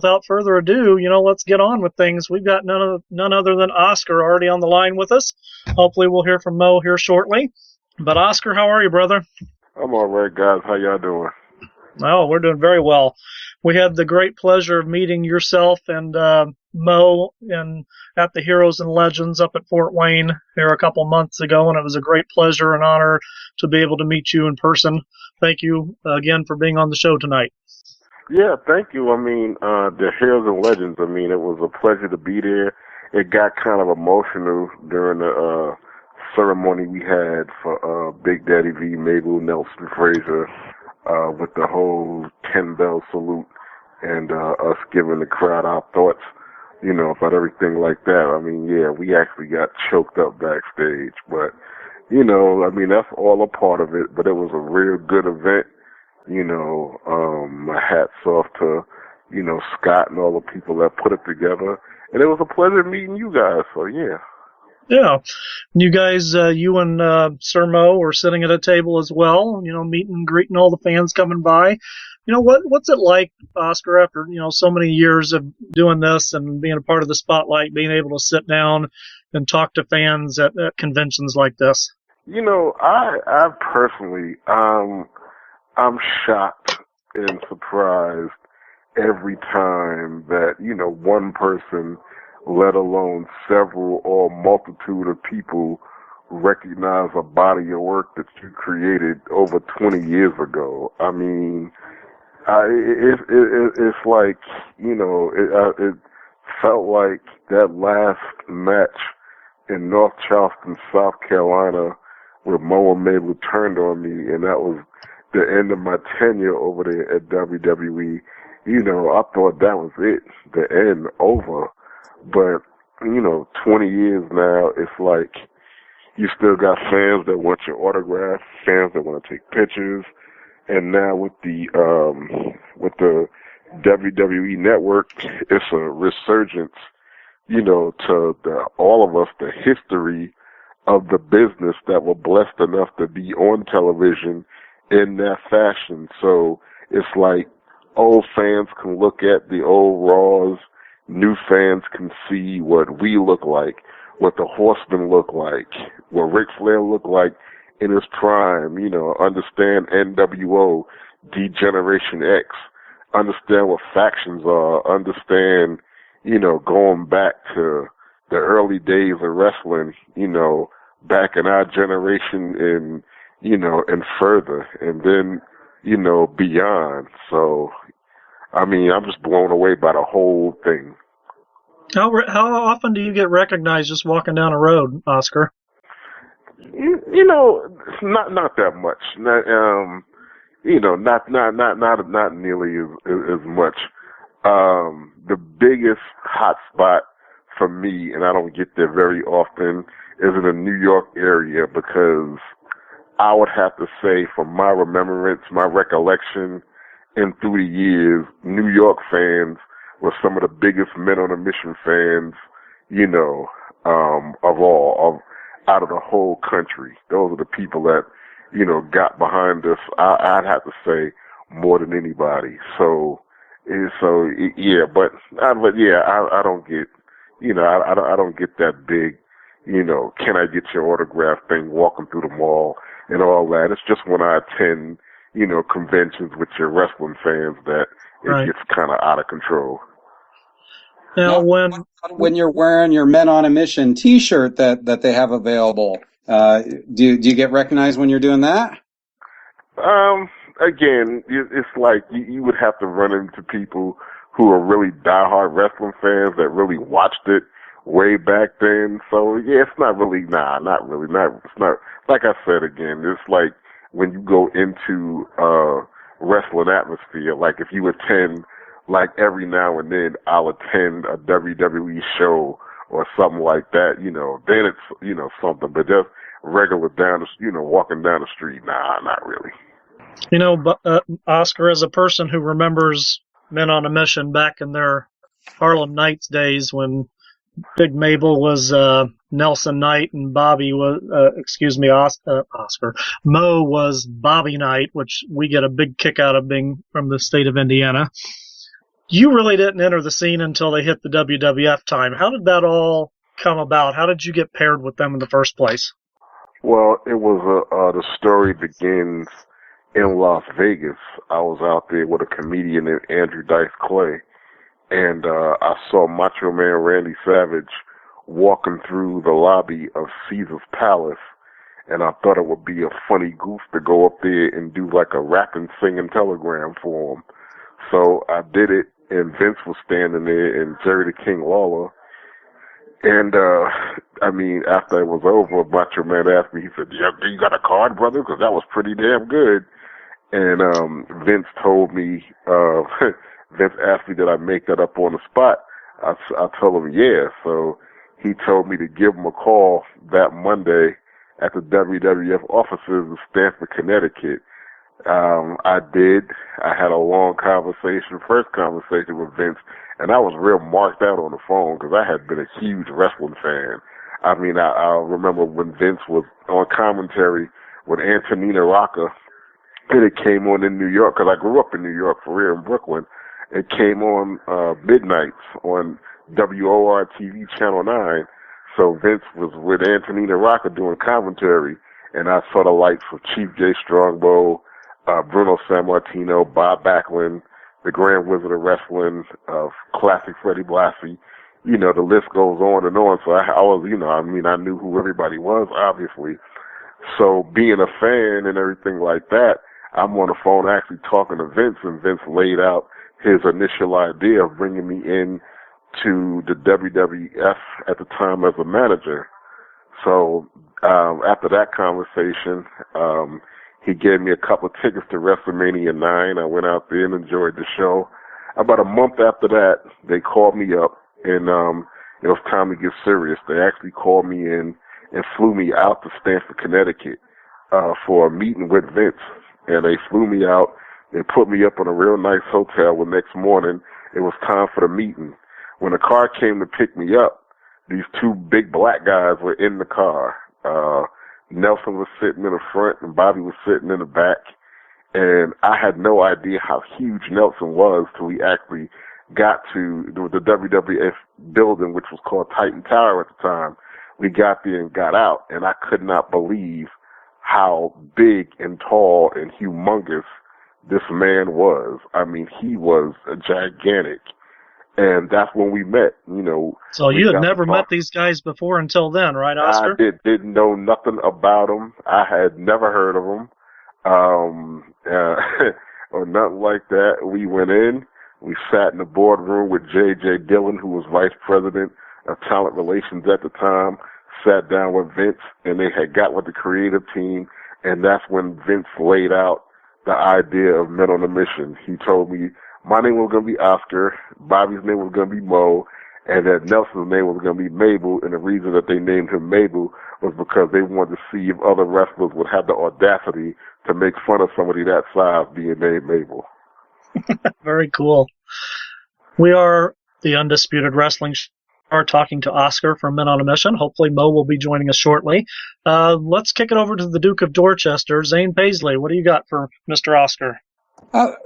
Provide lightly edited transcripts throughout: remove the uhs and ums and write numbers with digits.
without further ado, let's get on with things. We've got none other than Oscar already on the line with us. Hopefully we'll hear from Mo here shortly. But Oscar, how are you, brother? I'm all right, guys. How y'all doing? Oh, we're doing very well. We had the great pleasure of meeting yourself and Mo at the Heroes and Legends up at Fort Wayne here a couple months ago, and it was a great pleasure and honor to be able to meet you in person. Thank you again for being on the show tonight. Yeah, thank you. I mean, the Heroes and Legends, I mean, it was a pleasure to be there. It got kind of emotional during the ceremony we had for Big Daddy V, Mabel, Nelson Frazier, with the whole 10-bell salute and us giving the crowd our thoughts, about everything like that. I mean, yeah, we actually got choked up backstage, but, I mean, that's all a part of it, but it was a real good event. My hat's off to, Scott and all the people that put it together. And it was a pleasure meeting you guys, so yeah. Yeah. You guys, you and Sir Mo were sitting at a table as well, meeting and greeting all the fans coming by. What's it like, Oscar, after, so many years of doing this and being a part of the spotlight, being able to sit down and talk to fans at conventions like this? I personally, I'm shocked and surprised every time that, one person, let alone several or multitude of people, recognize a body of work that you created over 20 years ago. I mean, it's like, it felt like that last match in North Charleston, South Carolina, where Mo and Mabel turned on me, and that was the end of my tenure over there at WWE. I thought that was it, the end, over. But, 20 years now, it's like you still got fans that want your autograph, fans that want to take pictures, and now with the WWE Network, it's a resurgence, to all of us, the history of the business that were blessed enough to be on television in that fashion. So it's like old fans can look at the old Raws, new fans can see what we look like, what the Horsemen look like, what Ric Flair looked like in his prime, understand NWO, D-Generation X, understand what factions are, understand, going back to the early days of wrestling, back in our generation and, and further, and then, beyond. So, I mean, I'm just blown away by the whole thing. How often do you get recognized just walking down a road, Oscar? Not that much. Not nearly as much. The biggest hot spot for me, and I don't get there very often, is in the New York area, because I would have to say, from my remembrance, my recollection, and through the years, New York fans were some of the biggest Men on a Mission fans, of all, out of the whole country. Those are the people that, got behind us, I'd have to say, more than anybody. I don't get, I don't get that big, can I get your autograph thing walking through the mall and all that. It's just when I attend, conventions with your wrestling fans that it gets kind of out of control. Now, when you're wearing your Men on a Mission T-shirt that they have available, do you get recognized when you're doing that? Again, it's like you would have to run into people who are really diehard wrestling fans that really watched it way back then. So yeah, it's not really, not really. It's not, like I said again, it's like when you go into wrestling atmosphere, like if you attend, like every now and then I'll attend a WWE show or something like that, then it's, something, but just regular walking down the street, not really. Oscar, as a person who remembers Men on a Mission back in their Harlem Nights days when Big Mabel was Nelson Knight and Bobby was, Oscar, Mo was Bobby Knight, which we get a big kick out of being from the state of Indiana. you really didn't enter the scene until they hit the WWF time. How did that all come about? How did you get paired with them in the first place? Well, it was the story begins in Las Vegas. I was out there with a comedian named Andrew Dice Clay, and I saw Macho Man Randy Savage walking through the lobby of Caesar's Palace, and I thought it would be a funny goof to go up there and do like a rapping, singing telegram for him. So I did it, and Vince was standing there, and Jerry the King Lawler. And, I mean, after it was over, Macho Man asked me, he said, you got a card, brother? Because that was pretty damn good. And Vince told me, Vince asked me, did I make that up on the spot? I told him, yeah. So he told me to give him a call that Monday at the WWF offices in Stamford, Connecticut. I did. I had a long first conversation with Vince, and I was real marked out on the phone because I had been a huge wrestling fan. I mean, I remember when Vince was on commentary with Antonina Rocca, and it came on in New York, because I grew up in New York, for real, in Brooklyn. It came on midnights on WOR-TV Channel 9. So Vince was with Antonina Rocca doing commentary, and I saw the lights of Chief J. Strongbow, Bruno Sammartino, Bob Backlund, the Grand Wizard of Wrestling, classic Freddie Blassie. You know, the list goes on and on. So I was, you know, I mean, I knew who everybody was, obviously. So being a fan and everything like that, I'm on the phone actually talking to Vince, and Vince laid out his initial idea of bringing me in to the WWF at the time as a manager. So after that conversation, he gave me a couple of tickets to WrestleMania 9. I went out there and enjoyed the show. About a month after that, they called me up, and it was time to get serious. They actually called me in and flew me out to Stamford, Connecticut, for a meeting with Vince. And they flew me out and put me up in a real nice hotel. The next morning, it was time for the meeting. When the car came to pick me up, these two big black guys were in the car. Nelson was sitting in the front and Bobby was sitting in the back. And I had no idea how huge Nelson was till we actually got to the WWF building, which was called Titan Tower at the time. We got there and got out, and I could not believe how big and tall and humongous this man was. I mean, he was gigantic. And that's when we met, you know. So you had never met these guys before until then, right, Oscar? I didn't know nothing about them. I had never heard of them, or nothing like that. We went in. We sat in the boardroom with J.J. Dillon, who was vice president of talent relations at the time, sat down with Vince, and they had got with the creative team, and that's when Vince laid out the idea of Men on a Mission. He told me my name was going to be Oscar, Bobby's name was going to be Mo, and that Nelson's name was going to be Mabel, and the reason that they named him Mabel was because they wanted to see if other wrestlers would have the audacity to make fun of somebody that size being named Mabel. Very cool. We are the Undisputed Wrestling Are talking to Oscar from Men on a Mission. Hopefully Mo will be joining us shortly. Let's kick it over to the Duke of Dorchester, Zane Paisley. What do you got for Mr. Oscar?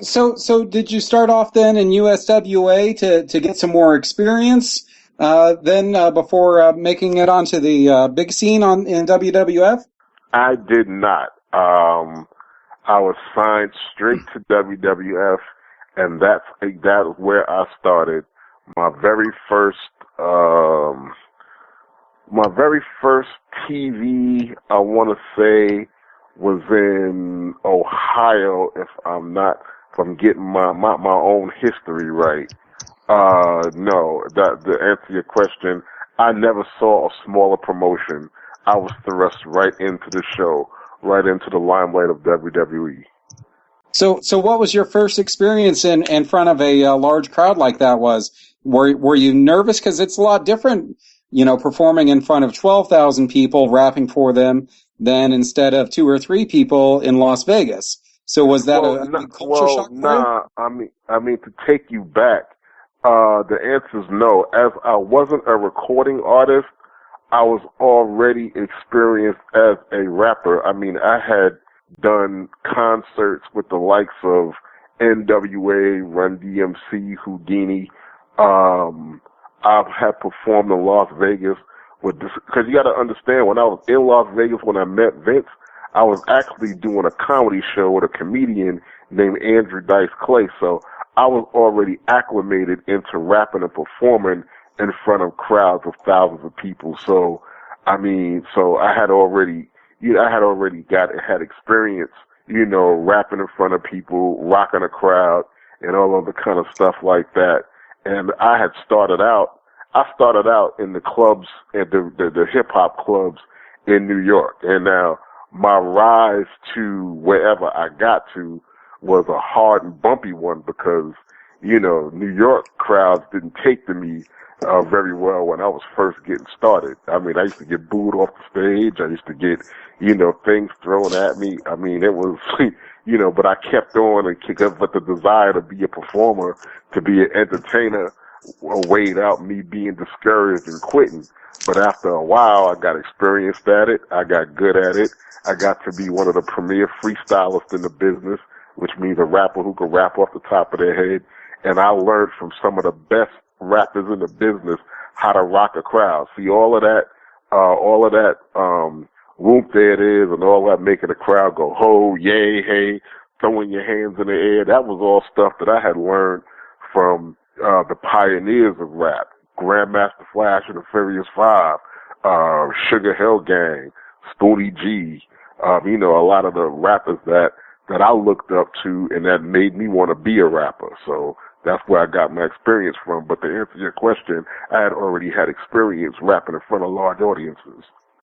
So did you start off then in USWA to get some more experience, before making it onto the big scene in WWF? I did not. I was signed straight to WWF, and that is where I started. My very first TV, I want to say, was in Ohio, if I'm getting my own history right. No, to answer your question, I never saw a smaller promotion. I was thrust right into the show, right into the limelight of WWE. So what was your first experience in front of a large crowd like that was? Were you nervous? Because it's a lot different, you know, performing in front of 12,000 people, rapping for them, than instead of 2 or 3 people in Las Vegas. So was that a big culture shock for you? Nah, I mean, to take you back, the answer is no. As I wasn't a recording artist, I was already experienced as a rapper. I mean, I had done concerts with the likes of NWA, Run DMC, Houdini. I've had performed in Las Vegas with this, because you got to understand, when I was in Las Vegas, when I met Vince, I was actually doing a comedy show with a comedian named Andrew Dice Clay. So I was already acclimated into rapping and performing in front of crowds of thousands of people. So, I mean, so I had already, had experience, rapping in front of people, rocking a crowd, and all other kind of stuff like that. And I started out in the clubs, and the hip hop clubs in New York. And now my rise to wherever I got to was a hard and bumpy one, because, New York crowds didn't take to me very well when I was first getting started. I mean, I used to get booed off the stage. I used to get, things thrown at me. I mean, it was, but I kept on and kicked up with the desire to be a performer, to be an entertainer, weighed out me being discouraged and quitting. But after a while, I got experienced at it. I got good at it. I got to be one of the premier freestylists in the business, which means a rapper who can rap off the top of their head. And I learned from some of the best rappers in the business how to rock a crowd. See, all of that, whoop, there it is, and all that making the crowd go, ho, yay, hey, throwing your hands in the air. That was all stuff that I had learned from the pioneers of rap, Grandmaster Flash and the Furious Five, Sugar Hill Gang, Spoonie G, a lot of the rappers that I looked up to and that made me want to be a rapper. So that's where I got my experience from. But to answer your question, I had already had experience rapping in front of large audiences.